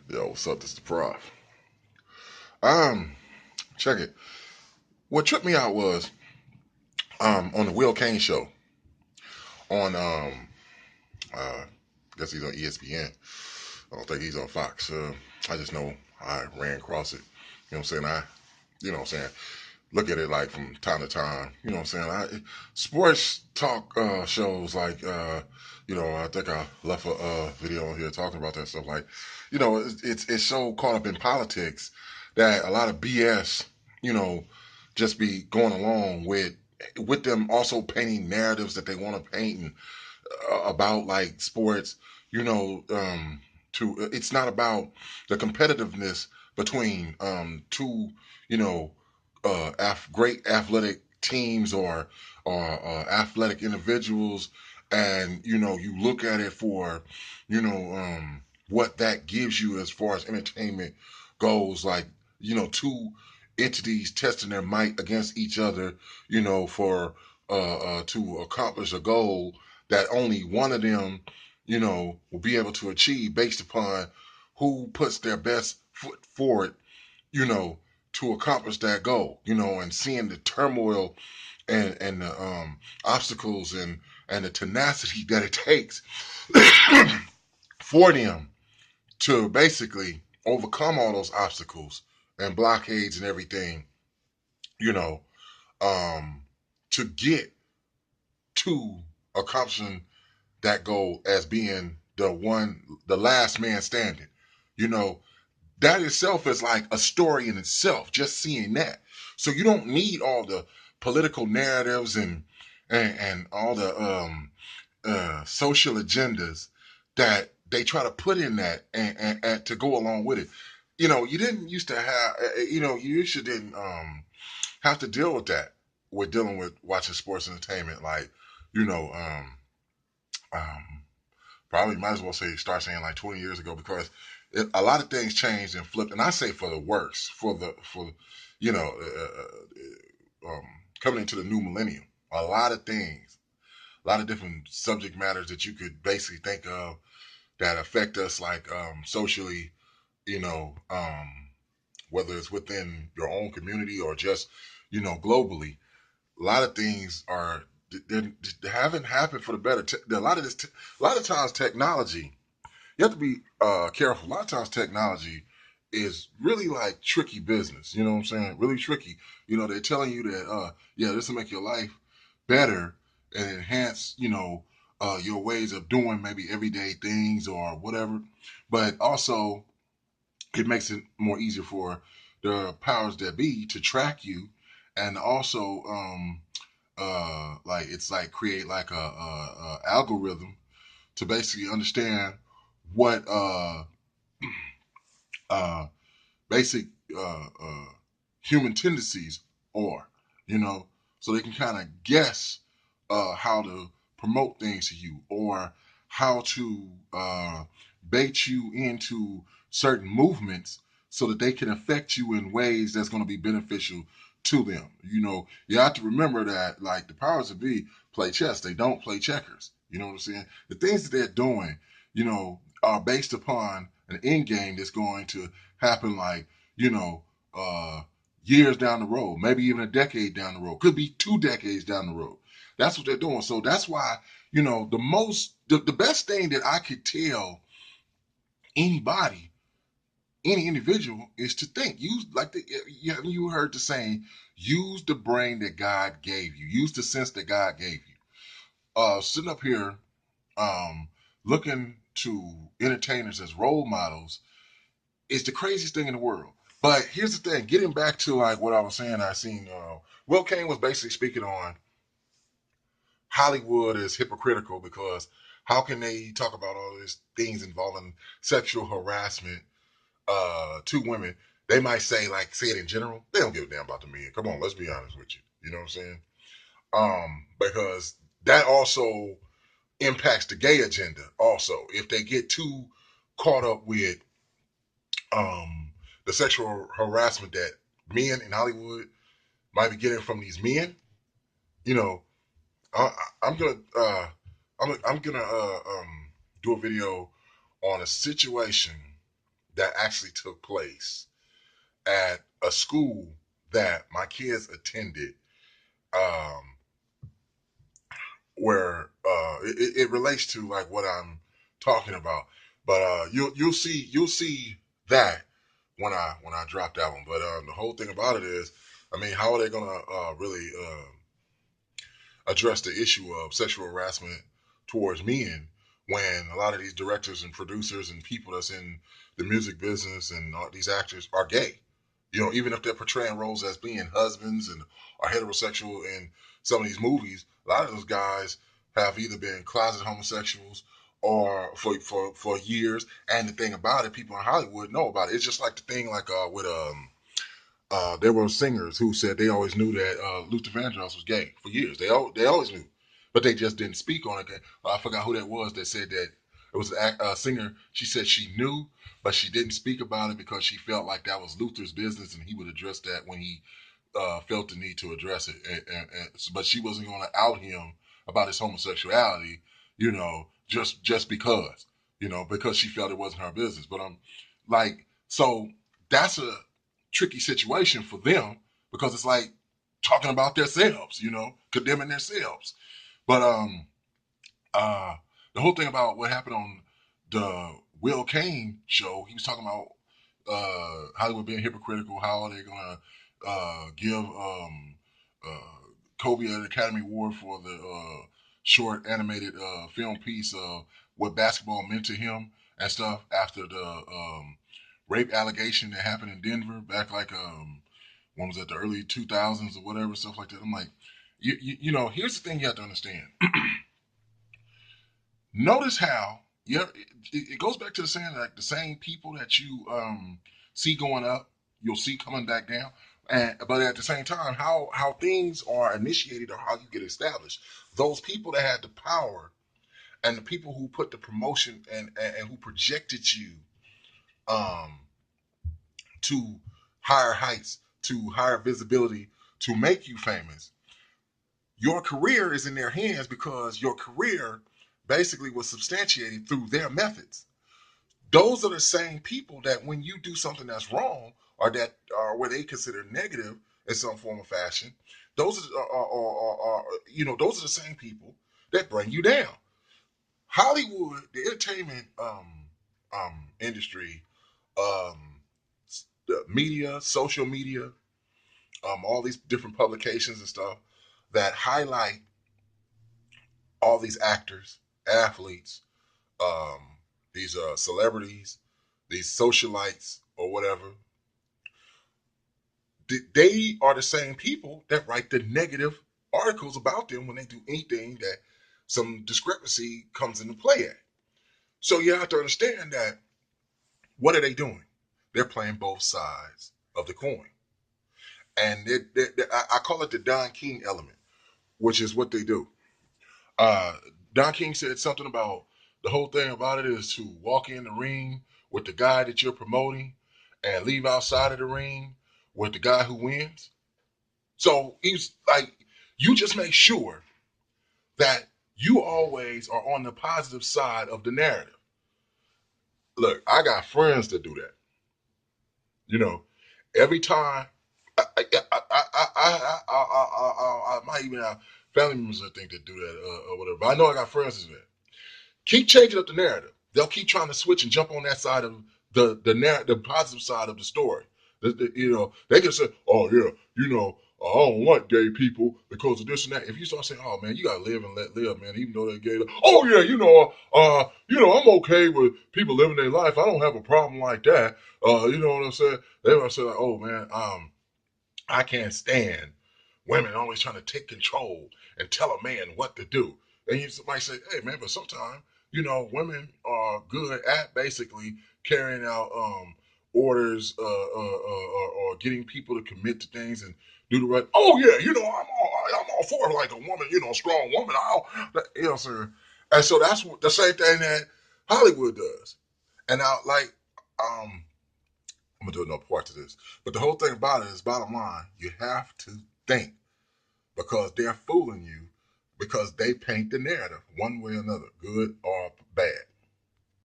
Yo, what's up? This is the Prof. Um, Check it. What tripped me out was on the Will Kane show on I guess he's on ESPN. I don't think he's on Fox. I just know I ran across it. You know what I'm saying? You know what I'm saying? Look at it like from time to time. You know what I'm saying? Sports talk shows like I think I left a video on here talking about that stuff. Like, it's so caught up in politics that a lot of BS, you know, just be going along with them also painting narratives that they want to paint and, about like sports. You know, to it's not about the competitiveness between two, you know, great athletic teams or athletic individuals, and you look at it for what that gives you as far as entertainment goes, like two entities testing their might against each other, for to accomplish a goal that only one of them will be able to achieve based upon who puts their best foot forward, you know, to accomplish that goal, and seeing the turmoil and the obstacles and the tenacity that it takes for them to basically overcome all those obstacles and blockades and everything, you know, um, to get to accomplishing that goal as being the last man standing. You know, that itself is like a story in itself, just seeing that. So you don't need all the political narratives and all the social agendas that they try to put in that and to go along with it. You didn't used to have, you used to didn't have to deal with that with dealing with watching sports entertainment. Like, you know, um, probably might as well start saying like 20 years ago, because a lot of things changed and flipped, and I say for the worse, for you know coming into the new millennium. A lot of things, a lot of different subject matters that you could basically think of that affect us, like socially, you know, whether it's within your own community or just globally. A lot of things they haven't happened for the better. A lot of times technology, you have to be careful. A lot of times technology is really like tricky business. You know what I'm saying? Really tricky. They're telling you that yeah, this will make your life better and enhance, your ways of doing maybe everyday things or whatever. But also it makes it more easier for the powers that be to track you, and also like it's like create like a algorithm to basically understand what uh, basic human tendencies are, you know, so they can kind of guess how to promote things to you, or how to bait you into certain movements so that they can affect you in ways that's going to be beneficial to them. You have to remember that, like, the powers that be play chess, they don't play checkers. You know what I'm saying? The things that they're doing, are based upon an end game that's going to happen, like, you know, uh, years down the road, maybe even a decade down the road, could be 2 decades down the road. That's what they're doing. So that's why, the best thing that I could tell anybody, any individual, is to think. Use, like, you heard the saying, use the brain that God gave you, use the sense that God gave you. Sitting up here, um, looking to entertainers as role models is the craziest thing in the world. But here's the thing: getting back to like what I was saying, I seen Will Kane was basically speaking on Hollywood is hypocritical, because how can they talk about all these things involving sexual harassment to women? They might say it in general. They don't give a damn about the men. Come on, let's be honest with you. You know what I'm saying? Because that also impacts the gay agenda. Also, if they get too caught up with um, the sexual harassment that men in Hollywood might be getting from these men, you know, I'm gonna I'm gonna do a video on a situation that actually took place at a school that my kids attended, um, where it relates to like what I'm talking about. But you'll see that when I drop that one. But the whole thing about it is, I mean, how are they gonna really address the issue of sexual harassment towards men when a lot of these directors and producers and people that's in the music business and all these actors are gay? You know, even if they're portraying roles as being husbands and are heterosexual in some of these movies, a lot of those guys have either been closet homosexuals or for years. And the thing about it, people in Hollywood know about it. It's just like the thing like with there were singers who said they always knew that Luther Vandross was gay for years. They always knew, but they just didn't speak on it. I forgot who that was that said that. It was a singer. She said she knew, but she didn't speak about it because she felt like that was Luther's business, and he would address that when he felt the need to address it. But she wasn't going to out him about his homosexuality, just because, because she felt it wasn't her business. But like, so that's a tricky situation for them because it's like talking about themselves, condemning themselves. But uh, the whole thing about what happened on the Will Kane show, he was talking about Hollywood being hypocritical. How are they gonna give Kobe an Academy Award for the short animated film piece of what basketball meant to him and stuff after the rape allegation that happened in Denver back like when was it, the early 2000s or whatever, stuff like that. I'm like, here's the thing you have to understand. Notice how it goes back to the saying like the same people that you see going up, you'll see coming back down. But at the same time, how things are initiated or how you get established. Those people that had the power and the people who put the promotion and who projected you um, to higher heights, to higher visibility, to make you famous. Your career is in their hands because your career basically was substantiated through their methods. Those are the same people that when you do something that's wrong or that are what they consider negative in some form or fashion, those are the same people that bring you down. Hollywood, the entertainment industry, um, the media, social media, all these different publications and stuff that highlight all these actors, athletes, um, these celebrities, these socialites or whatever. They are the same people that write the negative articles about them when they do anything that some discrepancy comes into play at. So you have to understand that what are they doing? They're playing both sides of the coin. And I call it the Don King element, which is what they do. Uh, Don King said something about the whole thing about it is to walk in the ring with the guy that you're promoting and leave outside of the ring with the guy who wins. So he's like, you just make sure that you always are on the positive side of the narrative. Look, I got friends that do that. You know, every time I might even have family members that think that do that or whatever. But I know I got friends that do that. Keep changing up the narrative. They'll keep trying to switch and jump on that side of the positive side of the story. They can say, "Oh yeah, I don't like gay people because of this and that." If you start saying, "Oh man, you gotta live and let live, man," even though they're gay, oh yeah, I'm okay with people living their life. I don't have a problem like that. You know what I'm saying? They might say like, "Oh man, I can't stand women always trying to take control and tell a man what to do." And you might say, "Hey man, but sometimes women are good at basically carrying out orders or getting people to commit to things and do the right. Oh yeah, I'm all for like a woman, strong woman. Sir. And so that's the same thing that Hollywood does. And now, like, I'm gonna do another part to this. But the whole thing about it is, bottom line, you have to think because they're fooling you because they paint the narrative one way or another, good or bad.